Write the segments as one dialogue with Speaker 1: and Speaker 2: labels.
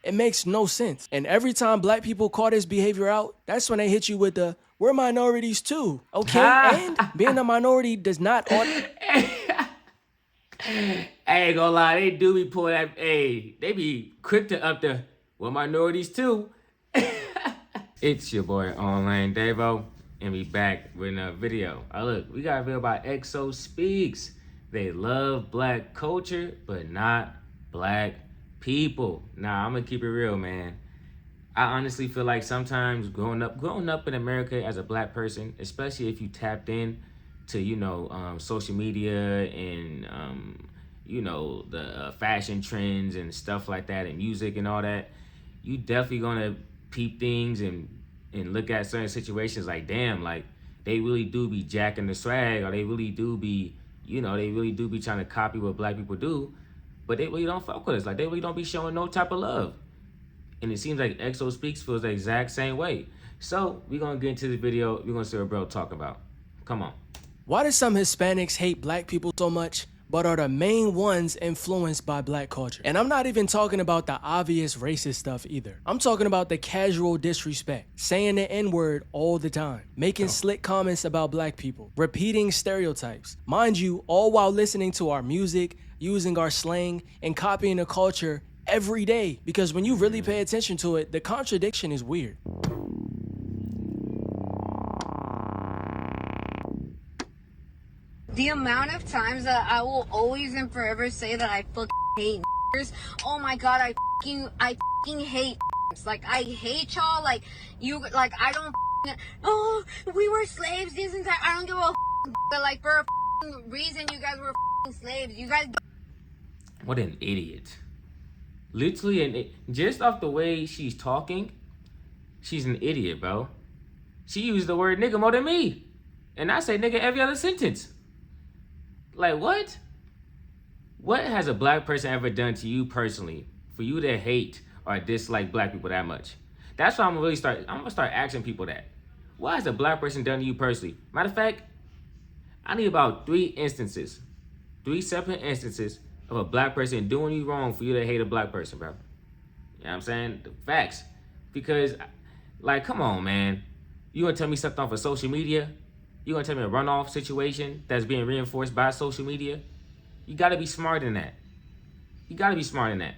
Speaker 1: It makes no sense. And every time black people call this behavior out, that's when they hit you with the, we're minorities too, okay? And being a minority does not...
Speaker 2: I ain't gonna lie, they do be pulling that, hey, they be quick to up the, well, minorities too. It's your boy, Online Davo, and we back with another video. Look, we got a video about XO Speaks. They love black culture, but not black people. Nah, I'm gonna keep it real, man. I honestly feel like sometimes growing up in America as a black person, especially if you tapped in to, social media and, the fashion trends and stuff like that and music and all that, you definitely gonna peep things and look at certain situations like, damn, like they really do be jacking the swag, or they really do be, trying to copy what black people do, but they really don't fuck with us. Like they really don't be showing no type of love. And it seems like XO Speaks feels the exact same way. So we're gonna get into the video. We're gonna see what bro talking about. Come on.
Speaker 1: Why do some Hispanics hate black people so much, but are the main ones influenced by black culture? And I'm not even talking about the obvious racist stuff either. I'm talking about the casual disrespect, saying the N-word all the time, making slick comments about black people, repeating stereotypes. Mind you, all while listening to our music, using our slang, and copying the culture every day. Because when you really pay attention to it, the contradiction is weird.
Speaker 3: The amount of times that I will always and forever say that I fucking hate niggers. Oh my god, I fucking hate niggers. Like I hate y'all. Like you, like I don't. Oh, we were slaves this entire. I don't give a. But like for a reason, you guys were slaves. You guys.
Speaker 2: What an idiot! Literally, and just off the way she's talking, she's an idiot, bro. She used the word nigga more than me, and I say nigga every other sentence. Like, what? What has a black person ever done to you personally for you to hate or dislike black people that much? That's why I'm gonna start asking people that. What has a black person done to you personally? Matter of fact, I need about 3 separate instances of a black person doing you wrong for you to hate a black person, bro. You know what I'm saying? The facts. Because, like, come on, man. You gonna tell me something off of social media? You gonna tell me a runoff situation that's being reinforced by social media? You gotta be smarter than that. You gotta be smarter than that.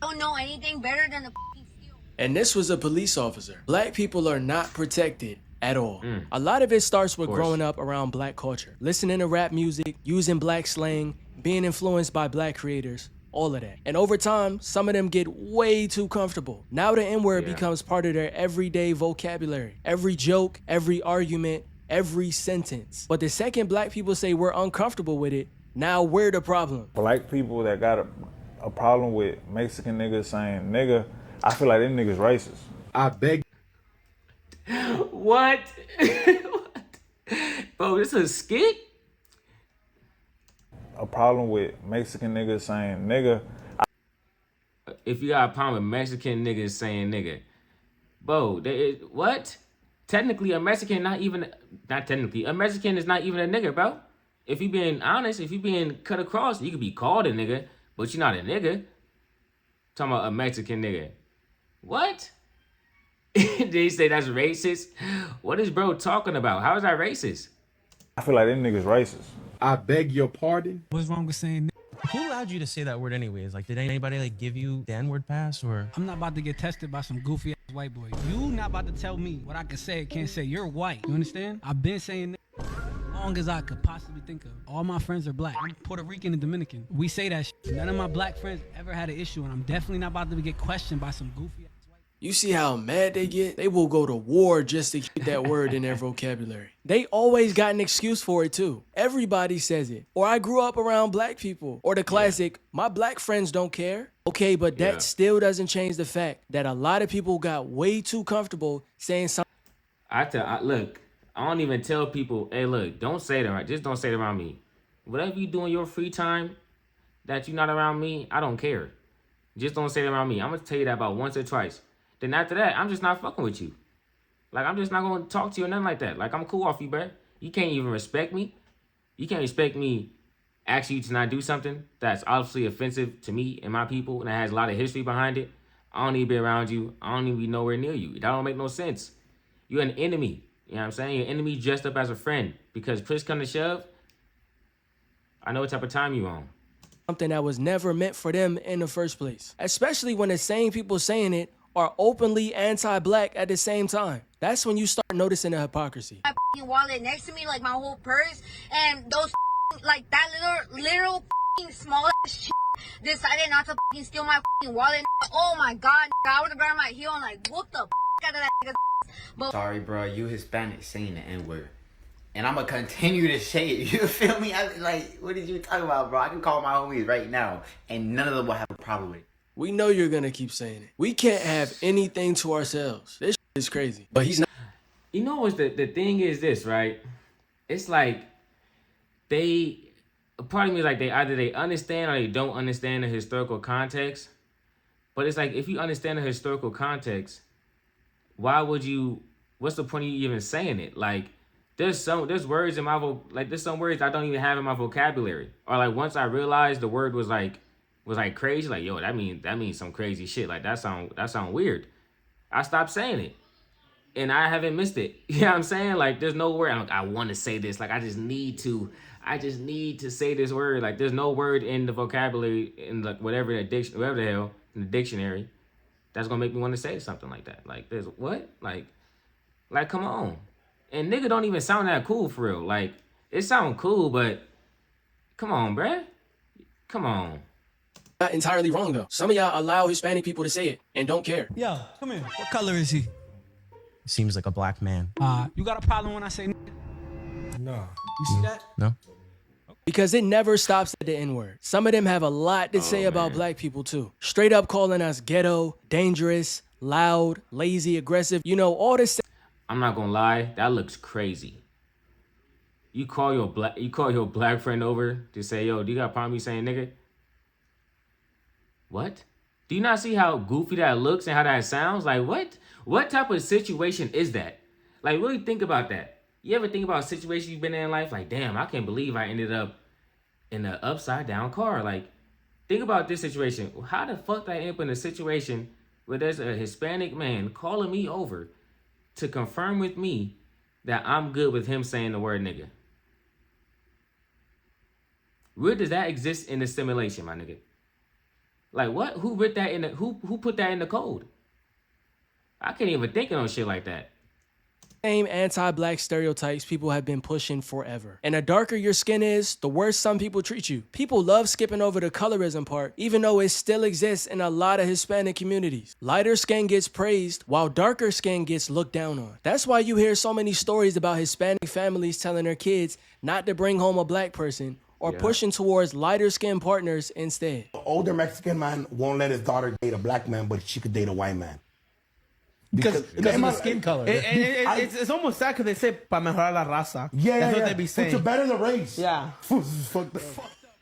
Speaker 3: I don't know anything better than the steal.
Speaker 1: And this was a police officer. Black people are not protected at all. A lot of it starts with growing up around black culture, listening to rap music, using black slang, being influenced by black creators, all of that. And over time, some of them get way too comfortable. Now the N-word becomes part of their everyday vocabulary. Every joke, every argument, every sentence. But the second black people say we're uncomfortable with it, now we're the problem.
Speaker 4: Black people that got a problem with Mexican niggas saying nigga, I feel like them niggas racist.
Speaker 5: I beg.
Speaker 2: What? Bro, this is a skit?
Speaker 4: A problem with Mexican niggas saying nigga.
Speaker 2: If you got a problem with Mexican niggas saying nigga, bro, what? Technically, a Mexican a Mexican is not even a nigga, bro. If you being honest, if you being cut across, you could be called a nigga, but you're not a nigga. Talking about a Mexican nigga. What? Did he say that's racist? What is bro talking about? How is that racist?
Speaker 4: I feel like them niggas racist.
Speaker 5: I beg your pardon.
Speaker 6: What's wrong with saying?
Speaker 7: Who allowed you to say that word anyways? Like, did anybody like give you the N-word pass or?
Speaker 6: I'm not about to get tested by some goofy ass white boy. You not about to tell me what I can say and can't say. You're white. You understand? I've been saying as long as I could possibly think of. All my friends are black. I'm Puerto Rican and Dominican. We say that shit. None of my black friends ever had an issue, and I'm definitely not about to get questioned by some goofy ass white.
Speaker 1: You see how mad they get? They will go to war just to keep that word in their vocabulary. They always got an excuse for it too. Everybody says it. Or I grew up around black people. Or the classic, my black friends don't care. Okay, but that still doesn't change the fact that a lot of people got way too comfortable saying something.
Speaker 2: Look, I don't even tell people, hey, look, don't say that. Just don't say it around me. Whatever you do in your free time that you're not around me, I don't care. Just don't say it around me. I'm going to tell you that about once or twice. Then after that, I'm just not fucking with you. Like, I'm just not going to talk to you or nothing like that. Like, I'm cool off you, bro. You can't even respect me. You can't respect me asking you to not do something that's obviously offensive to me and my people and that has a lot of history behind it. I don't need to be around you. I don't need to be nowhere near you. That don't make no sense. You're an enemy. You know what I'm saying? You're an enemy dressed up as a friend. Because push come to shove, I know what type of time you on.
Speaker 1: Something that was never meant for them in the first place. Especially when the same people saying it are openly anti-black at the same time. That's when you start noticing the hypocrisy.
Speaker 3: My wallet next to me, like my whole purse, and those like that little small ass shit decided not to steal my wallet. Oh my god, I would have grabbed my heel and like whoop the out of that nigga's. But
Speaker 8: sorry, bro, you Hispanic saying the N-word. And I'm going to continue to say it. You feel me? Like, what did you talk about, bro? I can call my homies right now, and none of them will have a problem with it.
Speaker 1: We know you're gonna keep saying it. We can't have anything to ourselves. This is crazy. But he's not.
Speaker 2: You know what's the thing is this, right? It's like a part of me is like they understand or they don't understand the historical context. But it's like if you understand the historical context, what's the point of you even saying it? Like there's words in my there's some words I don't even have in my vocabulary. Or like once I realized the word was like crazy, like yo, that means some crazy shit. Like that sound weird. I stopped saying it. And I haven't missed it. You know what I'm saying? Like there's no word I want to say this. Like I just need to say this word. Like there's no word in the vocabulary in like whatever the hell in the dictionary that's gonna make me want to say something like that. Like there's what? Like come on. And nigga don't even sound that cool for real. Like it sound cool, but come on, bruh. Come on.
Speaker 1: Not entirely wrong though. Some of y'all allow Hispanic people to say it and don't care.
Speaker 6: Yo, come here. What color is he?
Speaker 7: Seems like a black man.
Speaker 6: You got a problem when I say
Speaker 5: No.
Speaker 6: you see that?
Speaker 7: No?
Speaker 1: Because it never stops at the N-word. Some of them have a lot to say about black people too. Straight up calling us ghetto, dangerous, loud, lazy, aggressive. You know, all this.
Speaker 2: I'm not gonna lie, that looks crazy. You call your black friend over to say, yo, do you got a problem me saying nigga? What? Do you not see how goofy that looks and how that sounds? Like what? What type of situation is that? Like really think about that. You ever think about a situation you've been in life? Like, damn, I can't believe I ended up in an upside down car. Like, think about this situation. How the fuck did I end up in a situation where there's a Hispanic man calling me over to confirm with me that I'm good with him saying the word nigga? Where does that exist in the simulation, my nigga? Like what? Who put that in the code? I can't even think of no shit like that.
Speaker 1: Same anti-black stereotypes people have been pushing forever. And the darker your skin is, the worse some people treat you. People love skipping over the colorism part, even though it still exists in a lot of Hispanic communities. Lighter skin gets praised, while darker skin gets looked down on. That's why you hear so many stories about Hispanic families telling their kids not to bring home a black person, or pushing towards lighter skin partners instead.
Speaker 9: An older Mexican man won't let his daughter date a black man, but she could date a white man.
Speaker 10: Because of the skin color. It's almost sad because they say para mejorar la raza.
Speaker 9: Yeah,
Speaker 10: that's what they be saying.
Speaker 9: To better the race.
Speaker 10: Yeah.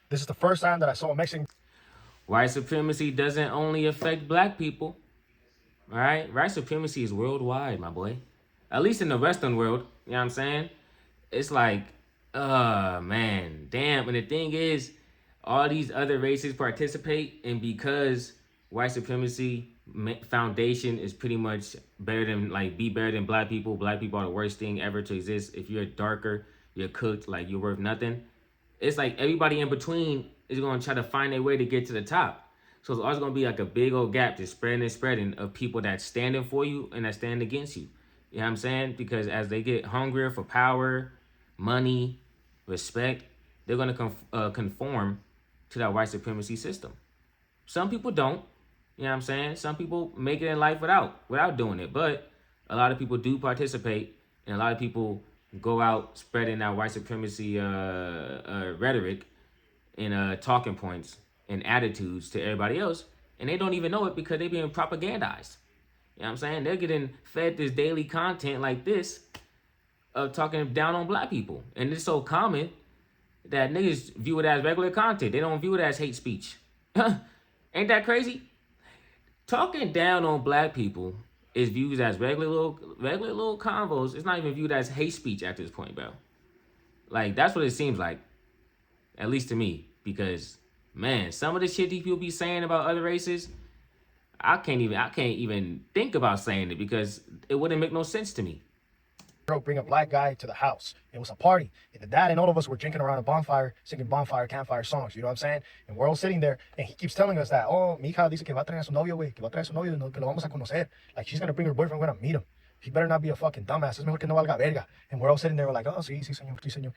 Speaker 5: This is the first time that I saw a Mexican.
Speaker 2: White supremacy doesn't only affect black people. All right? White supremacy is worldwide, my boy. At least in the Western world. You know what I'm saying? It's like, man, damn. And the thing is, all these other races participate, and because white supremacy foundation is pretty much better than black people. Black people are the worst thing ever to exist. If you're darker, you're cooked, like you're worth nothing. It's like everybody in between is going to try to find a way to get to the top. So it's always going to be like a big old gap just spreading of people that's standing for you and that stand against you. You know what I'm saying? Because as they get hungrier for power, money, respect, they're going to conform to that white supremacy system. Some people don't. You know what I'm saying? Some people make it in life without doing it. But a lot of people do participate, and a lot of people go out spreading that white supremacy rhetoric and talking points and attitudes to everybody else, and they don't even know it because they're being propagandized. You know what I'm saying? They're getting fed this daily content like this of talking down on black people. And it's so common that niggas view it as regular content. They don't view it as hate speech. Ain't that crazy? Talking down on black people is viewed as regular little convos. It's not even viewed as hate speech at this point, bro. Like, that's what it seems like. At least to me. Because, man, some of the shit these people be saying about other races, I can't even think about saying it because it wouldn't make no sense to me.
Speaker 5: Girl bring a black guy to the house. It was a party. And the dad and all of us were drinking around a bonfire, singing bonfire, campfire songs. You know what I'm saying? And we're all sitting there, and he keeps telling us that, oh, mi hija dice que va a traer a su novio, güey, que va a traer a su novio, que lo vamos a conocer. Like, she's going to bring her boyfriend, we're going to meet him. He better not be a fucking dumbass. Es mejor que no valga verga. And we're all sitting there, we're like, oh, sí, señor, sí, señor.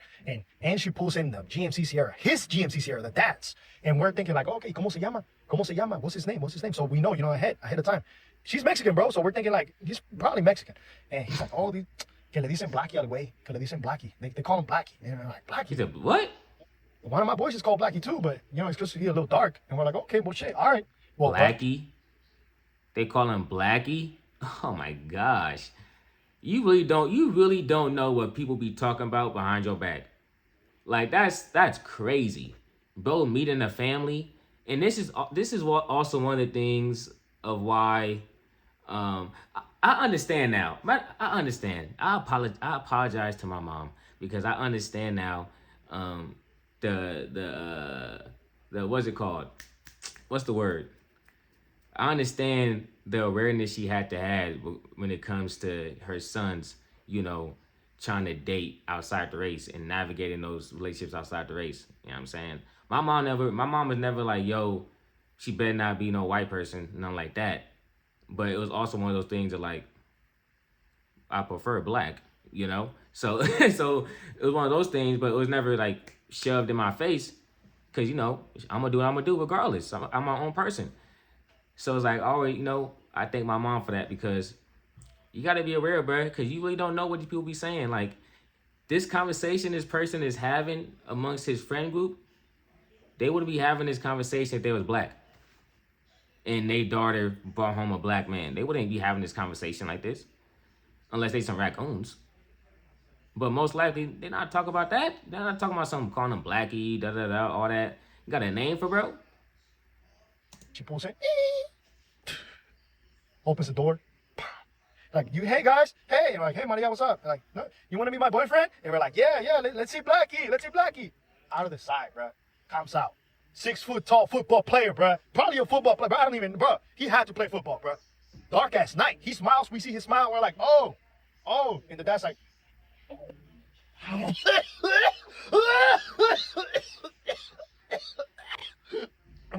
Speaker 5: And she pulls in the GMC Sierra, his GMC Sierra, the dad's. And we're thinking like, okay, ¿cómo se llama? ¿Cómo se llama? What's his name? What's his name? So we know, ahead of time. She's Mexican, bro. So we're thinking like, he's probably Mexican. And he's like, oh, que le dicen Blackie al güey. Que le dicen Blackie. They call him Blackie. And we're like, Blackie.
Speaker 2: He said, what?
Speaker 5: One of my boys is called Blackie too, but, it's because he's a little dark. And we're like, okay, well, shit, all right. Well,
Speaker 2: Blackie? They call him Blackie? Oh, my gosh. You really don't know what people be talking about behind your back. Like, that's crazy. Bro, meeting a family. And this is also one of the things of why I understand now. I understand. I apologize to my mom because I understand now the what's it called? What's the word? I understand the awareness she had to have when it comes to her sons, trying to date outside the race and navigating those relationships outside the race. You know what I'm saying? My mom was never like, yo, she better not be no white person, nothing like that. But it was also one of those things that like, I prefer black, So so it was one of those things, but it was never like shoved in my face because, I'm gonna do what I'm gonna do regardless. I'm my own person. So it's like, all right, I thank my mom for that because you got to be aware, bro, because you really don't know what these people be saying. Like, this conversation this person is having amongst his friend group, they wouldn't be having this conversation if they was black. And their daughter brought home a black man. They wouldn't be having this conversation like this unless they some raccoons. But most likely, they're not talking about that. They're not talking about something calling them Blackie, da-da-da, all that. You got a name for bro?
Speaker 5: She pulls in, opens the door. Like, hey guys, hey, and like, hey Maria, what's up? And like, no, you want to meet my boyfriend? And we're like, yeah, let's see Blackie. Out of the side, bro, comes out, 6 foot tall football player, bro, probably a football player, bro, he had to play football, bro. Dark ass night, he smiles, we see his smile, we're like, oh, and the dad's like, and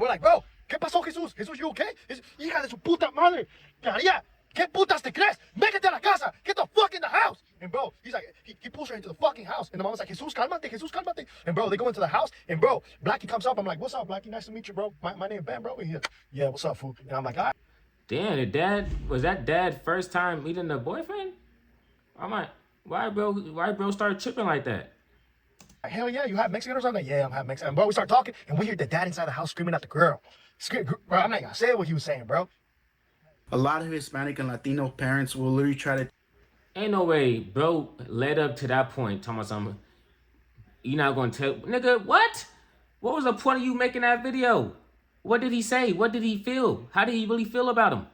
Speaker 5: we're like, bro, ¿qué pasó, Jesús? Jesús, you okay? Hija de su puta madre. María, ¿qué putas te crees? Métete a la casa. Get the fuck in the house. And bro, he's like, he pulls her into the fucking house. And the mom's like, Jesús, cálmate. And bro, they go into the house. And bro, Blackie comes up. I'm like, what's up, Blackie? Nice to meet you, bro. My name is Ben, bro. And yeah, what's up, fool? And I'm like, all right.
Speaker 2: Damn, was that dad first time meeting the boyfriend? I'm like, why bro start tripping like that?
Speaker 5: Hell yeah, you have Mexican or something? Like, yeah, I'm half Mexican. And bro, we start talking, and we hear the dad inside the house screaming at the girl. Bro, I'm not gonna say what he was saying, bro.
Speaker 11: A lot of Hispanic and Latino parents will literally try to...
Speaker 2: Ain't no way, bro, led up to that point, talking about something. You not gonna tell... Nigga, what? What was the point of you making that video? What did he say? What did he feel? How did he really feel about him?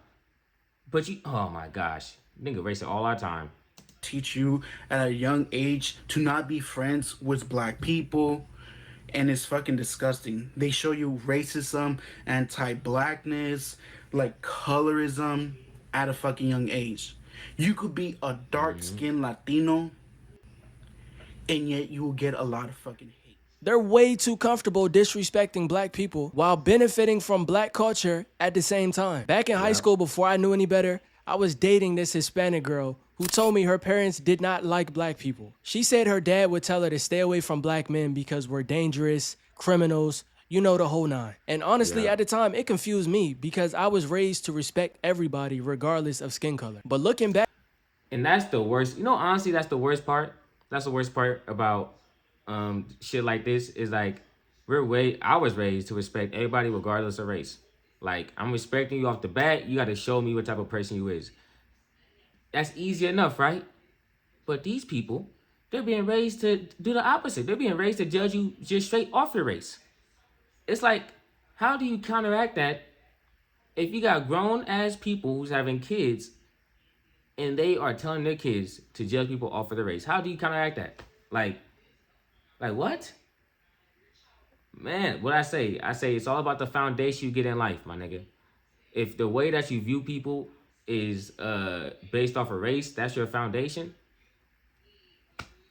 Speaker 2: But you... Oh, my gosh. Nigga racing all our time.
Speaker 11: Teach you at a young age to not be friends with black people. And it's fucking disgusting. They show you racism, anti-blackness, like colorism at a fucking young age. You could be a dark-skinned Latino, and yet you will get a lot of fucking hate.
Speaker 1: They're way too comfortable disrespecting black people while benefiting from black culture at the same time. Back in high school, before I knew any better, I was dating this Hispanic girl who told me her parents did not like black people. She said her dad would tell her to stay away from black men because we're dangerous, criminals, the whole nine. And honestly, at the time, it confused me because I was raised to respect everybody regardless of skin color. But looking back...
Speaker 2: And that's the worst. Honestly, that's the worst part. That's the worst part about shit like this is like, I was raised to respect everybody regardless of race. Like, I'm respecting you off the bat. You got to show me what type of person you is. That's easy enough, right? But these people, they're being raised to do the opposite. They're being raised to judge you just straight off your race. It's like, how do you counteract that if you got grown-ass people who's having kids and they are telling their kids to judge people off of their race? How do you counteract that? Like what? Man, what I say it's all about the foundation you get in life, my nigga. if the way that you view people is based off of race, that's your foundation,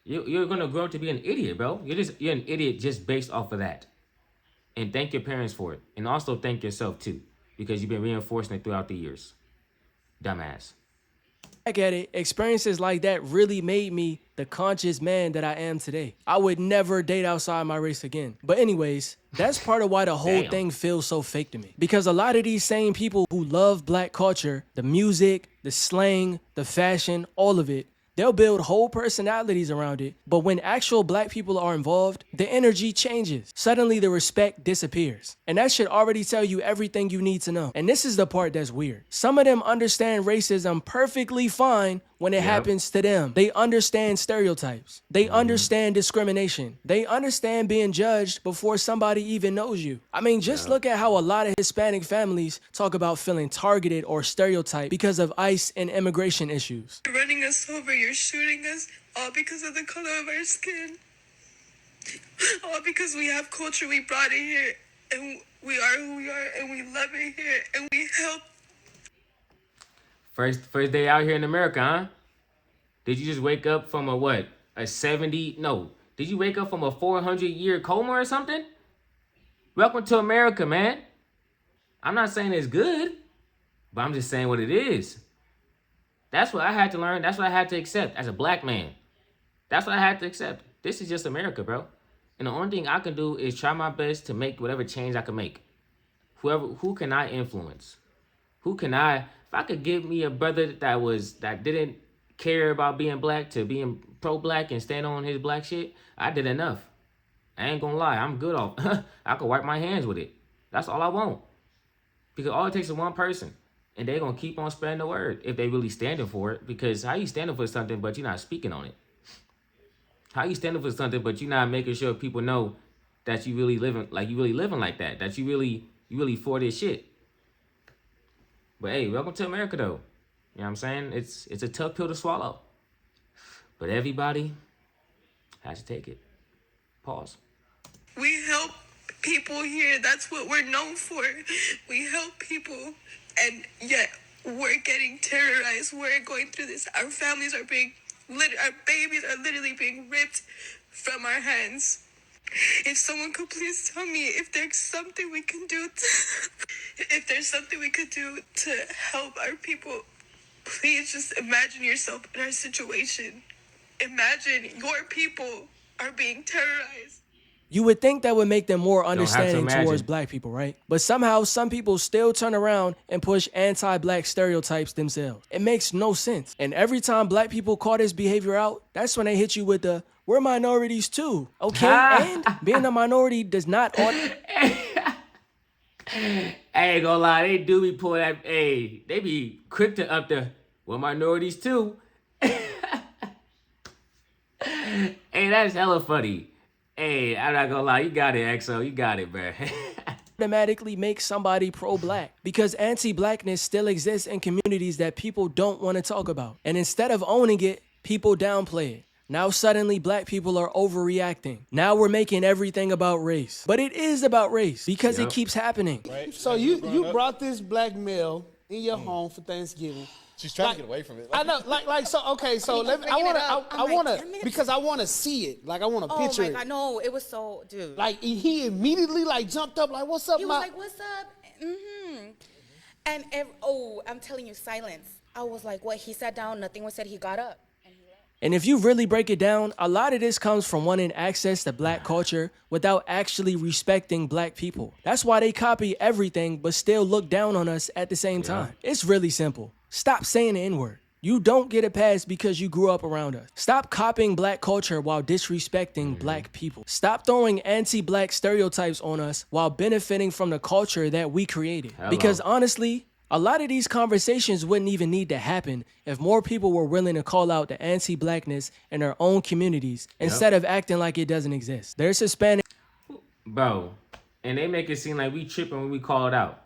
Speaker 2: you're gonna grow up to be an idiot, bro. You're an idiot just based off of that. And thank your parents for it. And also thank yourself too, because you've been reinforcing it throughout the years. Dumbass.
Speaker 1: Back at it, experiences like that really made me the conscious man that I am today. I would never date outside my race again. But anyways, that's part of why the whole thing feels so fake to me. Because a lot of these same people who love black culture, the music, the slang, the fashion, all of it, they'll build whole personalities around it, but when actual black people are involved, the energy changes. Suddenly the respect disappears. And that should already tell you everything you need to know. And this is the part that's weird. Some of them understand racism perfectly fine when it happens to them. They understand stereotypes. They understand discrimination. They understand being judged before somebody even knows you. I mean, just look at how a lot of Hispanic families talk about feeling targeted or stereotyped because of ICE and immigration issues.
Speaker 12: You're running us over, you're shooting us, all because of the color of our skin. All because we have culture, we brought it here, and we are who we are, and we love it here, and we help.
Speaker 2: First day out here in America, huh? Did you just wake up from a what? A 70? No. Did you wake up from a 400-year coma or something? Welcome to America, man. I'm not saying it's good, but I'm just saying what it is. That's what I had to learn. That's what I had to accept as a black man. That's what I had to accept. This is just America, bro. And the only thing I can do is try my best to make whatever change I can make. Who can I influence? If I could give me a brother that didn't care about being black to being pro-black and stand on his black shit, I did enough. I ain't gonna lie, I'm good off. I could wipe my hands with it. That's all I want. Because all it takes is one person. And they're gonna keep on spreading the word if they really standing for it. Because how you standing for something but you're not speaking on it? How you standing for something but you're not making sure people know that you really living like that? That you really for this shit. But hey, welcome to America though. You know what I'm saying? It's a tough pill to swallow. But everybody has to take it. Pause.
Speaker 12: We help people here. That's what we're known for. We help people, and yet we're getting terrorized. We're going through this. Our families are our babies are literally being ripped from our hands. If someone could please tell me if there's something we can do to help our people, please just imagine yourself in our situation. Imagine your people are being terrorized.
Speaker 1: You would think that would make them more understanding towards black people, right? But somehow some people still turn around and push anti-black stereotypes themselves. It makes no sense. And every time black people call this behavior out, that's when they hit you with the, we're minorities too, okay? And being a minority does not...
Speaker 2: I ain't gonna lie, they do be pulling that, they be quick to up the, we're minorities too. Hey, that's hella funny. Hey, I'm not gonna lie, you got it, XO, you got it, bro.
Speaker 1: Automatically make somebody pro-black because anti-blackness still exists in communities that people don't want to talk about. And instead of owning it, people downplay it. Now suddenly black people are overreacting. Now we're making everything about race. But it is about race because it keeps happening.
Speaker 13: Right. So you brought this black male in your home for Thanksgiving.
Speaker 14: She's trying to get away from it.
Speaker 13: I know, so okay, so I wanna because I wanna see it. Like I wanna picture it.
Speaker 15: Oh my God, no, it was so, dude.
Speaker 13: Like he immediately like jumped up like, what's up,
Speaker 15: He was like, what's up? Mm-hmm. And I'm telling you, silence. I was like, what? He sat down, nothing was said, he got up.
Speaker 1: And if you really break it down, a lot of this comes from wanting access to black culture without actually respecting black people. That's why they copy everything but still look down on us at the same time. It's really simple. Stop saying the N-word. You don't get a pass because you grew up around us. Stop copying black culture while disrespecting black people. Stop throwing anti-black stereotypes on us while benefiting from the culture that we created. Because honestly, a lot of these conversations wouldn't even need to happen if more people were willing to call out the anti-blackness in their own communities instead of acting like it doesn't exist. There's Hispanic...
Speaker 2: Bro, and they make it seem like we tripping when we call it out.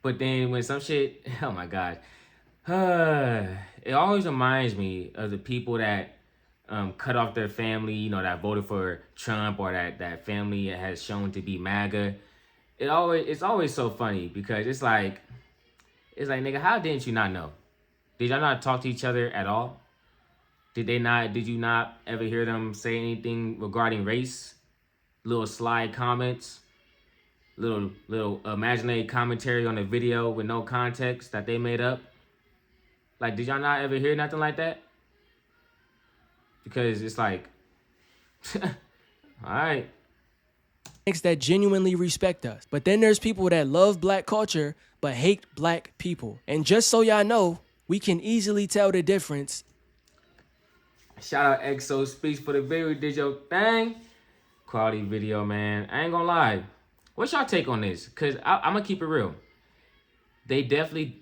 Speaker 2: But then when some shit... Oh my God. It always reminds me of the people that cut off their family, that voted for Trump, or that family has shown to be MAGA. It's always so funny because it's like... It's like, nigga, how didn't you not know? Did y'all not talk to each other at all? Did you not ever hear them say anything regarding race? Little slide comments, little imaginary commentary on the video with no context that they made up? Like, did y'all not ever hear nothing like that? Because it's like, all right.
Speaker 1: That genuinely respect us. But then there's people that love black culture but hate black people. And just so y'all know, we can easily tell the difference.
Speaker 2: Shout out EXO Speaks for the video. Did your thing. Quality video, man. I ain't gonna lie. What's y'all take on this? Cause I'm gonna keep it real. They definitely,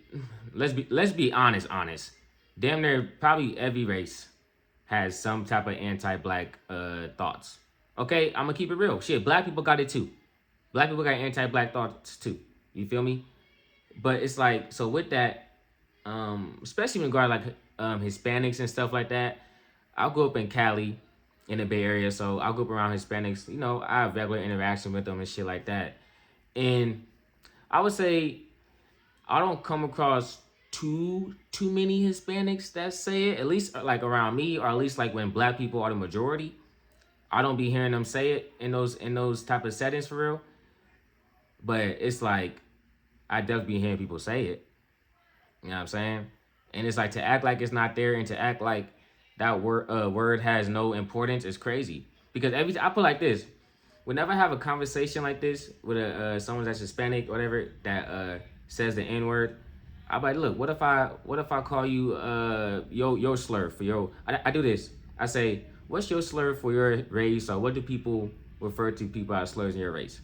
Speaker 2: let's be honest. Damn near probably every race has some type of anti-black thoughts. Okay, I'm gonna keep it real. Shit, black people got it too. Black people got anti-black thoughts too. You feel me? But it's like, so with that, especially in regard like Hispanics and stuff like that, I grew up in Cali, in the Bay Area, so I grew up around Hispanics. You know, I have regular interaction with them and shit like that. And I would say I don't come across too many Hispanics that say it, at least like around me, or at least like when black people are the majority. I don't be hearing them say it in those type of settings for real. But it's like, I definitely be hearing people say it. You know what I'm saying? And it's like, to act like it's not there and to act like that word has no importance is crazy. Because I put like this: whenever I have a conversation like this with someone that's Hispanic, whatever, that says the N-word, I'm like, look, what if I call you your slur for your? I do this. I say, what's your slur for your race, or what do people refer to people as slurs in your race?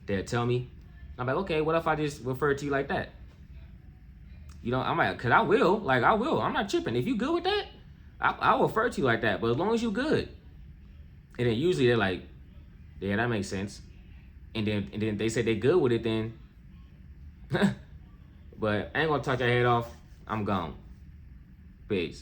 Speaker 2: They'll tell me. I'm like, okay, what if I just refer to you like that? You know, I'm like, cause I will. I'm not tripping. If you good with that, I'll refer to you like that. But as long as you good. And then usually they're like, yeah, that makes sense. And then they say they good with it then. But I ain't gonna talk your head off. I'm gone. Peace.